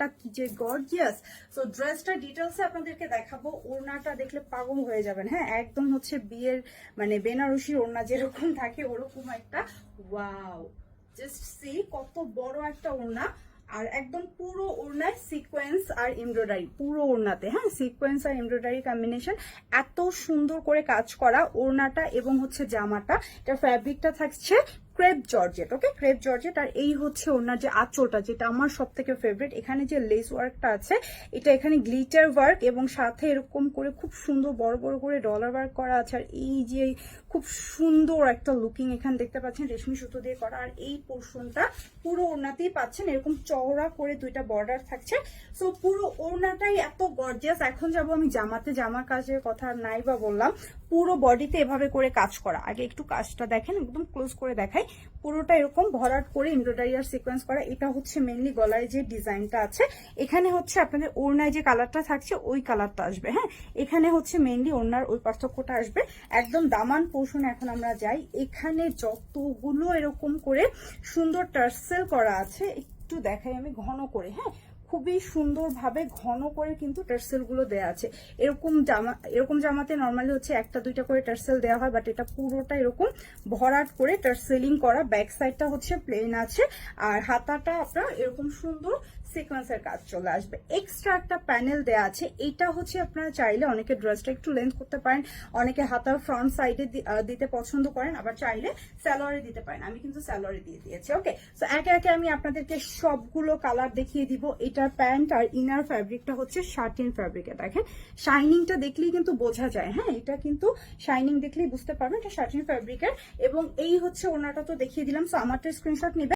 কালারটা কি যে গর্জিয়াস। তো ড্রেসটা ডিটেলসে আপনাদেরকে দেখাবো। ওড়নাটা দেখলে পাগল হয়ে যাবেন। হ্যাঁ, একদম হচ্ছে বিয়ের মানে বেনারসি ওড়না যেরকম থাকে ওরকম একটা। ওয়াও, জাস্ট সি কত বড় একটা ওড়না। আর একদম পুরো ওড়নায় সিকোয়েন্স আর এমব্রয়ডারি, পুরো ওড়নাতে হ্যাঁ সিকোয়েন্স আর এমব্রয়ডারি কম্বিনেশন, এত সুন্দর করে কাজ করা ওড়নাটা এবং হচ্ছে জামাটা। এটার ফ্যাব্রিকটা থাকছে ক্রেপ জর্জেট। ওকে, ক্রেপ জর্জেট। আর এই হচ্ছে ওনার যে আঁচলটা, যেটা আমার সব থেকে ফেভারিট। এখানে যে লেস ওয়ার্কটা আছে, এটা এখানে গ্লিটার ওয়ার্ক এবং সাথে এরকম করে খুব সুন্দর বড় বড় করে ডলার ওয়ার্ক করা আছে। আর এই যে খুব সুন্দর একটা লুকিং এখানে দেখতে পাচ্ছেন রেশমি সুতো দিয়ে করা। আর এই পোর্শনটা পুরো ওড়নাতেই পাচ্ছেন এরকম চওড়া করে দুইটা বর্ডার থাকছে। সো পুরো ওড়নাটাই এত গর্জিয়াস। এখন যাবো আমি জামাতে। জামা কাজের কথা নাই বা বললাম, পুরো বডিতে এভাবে করে কাজ করা। আগে একটু কাজটা দেখেন, একদম ক্লোজ করে দেখাই। পুরোটা এরকম ভরাট করে এমব্রয়ডারি আর সিকোয়েন্স করা। এটা হচ্ছে মেইনলি গলায় যে ডিজাইনটা আছে। এখানে হচ্ছে আপনাদের ওড়নায় যে কালারটা থাকছে ওই কালারটা আসবে। হ্যাঁ, এখানে হচ্ছে মেইনলি ওড়নার ওই পার্থক্যটা আসবে। একদম দামান পোর্শনে এখন আমরা যাই। এখানে যতগুলো এরকম করে সুন্দর টার্সেল করা আছে, একটু দেখাই আমি ঘন করে। হ্যাঁ, খুবই সুন্দরভাবে ঘন করে কিন্তু টার্সেল গুলো দেওয়া আছে। এরকম জামাতে নর্মালি হচ্ছে একটা দুইটা করে টার্সেল দেওয়া হয়, বাট এটা পুরোটা এরকম ভরাট করে টার্সেলিং করা। ব্যাক সাইডটা হচ্ছে প্লেন আছে, আর হাতাটা আপনার এরকম সুন্দর সিকোয়েন্সের কাজ চলে আসবে। এক্সট্রা একটা প্যানেল দেওয়া আছে। এটা হচ্ছে আপনারা চাইলে অনেকে ড্রেসটা একটু লেন্থ করতে পারেন, অনেকে হাতার ফ্রন্ট সাইডে দিতে পছন্দ করেন, আবার চাইলে স্যালোয়ারে দিতে পারেন। আমি কিন্তু স্যালোয়ারে দিয়ে দিয়েছি। ওকে, তো একে একে আমি আপনাদেরকে সবগুলো কালার দেখিয়ে দিব। এটার প্যান্ট আর ইনার ফ্যাব্রিকটা হচ্ছে শার্টিন ফ্যাব্রিকে। দেখেন শাইনিংটা দেখলেই কিন্তু বোঝা যায়। হ্যাঁ, এটা কিন্তু শাইনিং দেখলেই বুঝতে পারবেন এটা শার্টিন ফ্যাব্রিকের। এবং এই হচ্ছে ওনাটা তো দেখিয়ে দিলাম। সো আমারটা স্ক্রিনশট নিবে।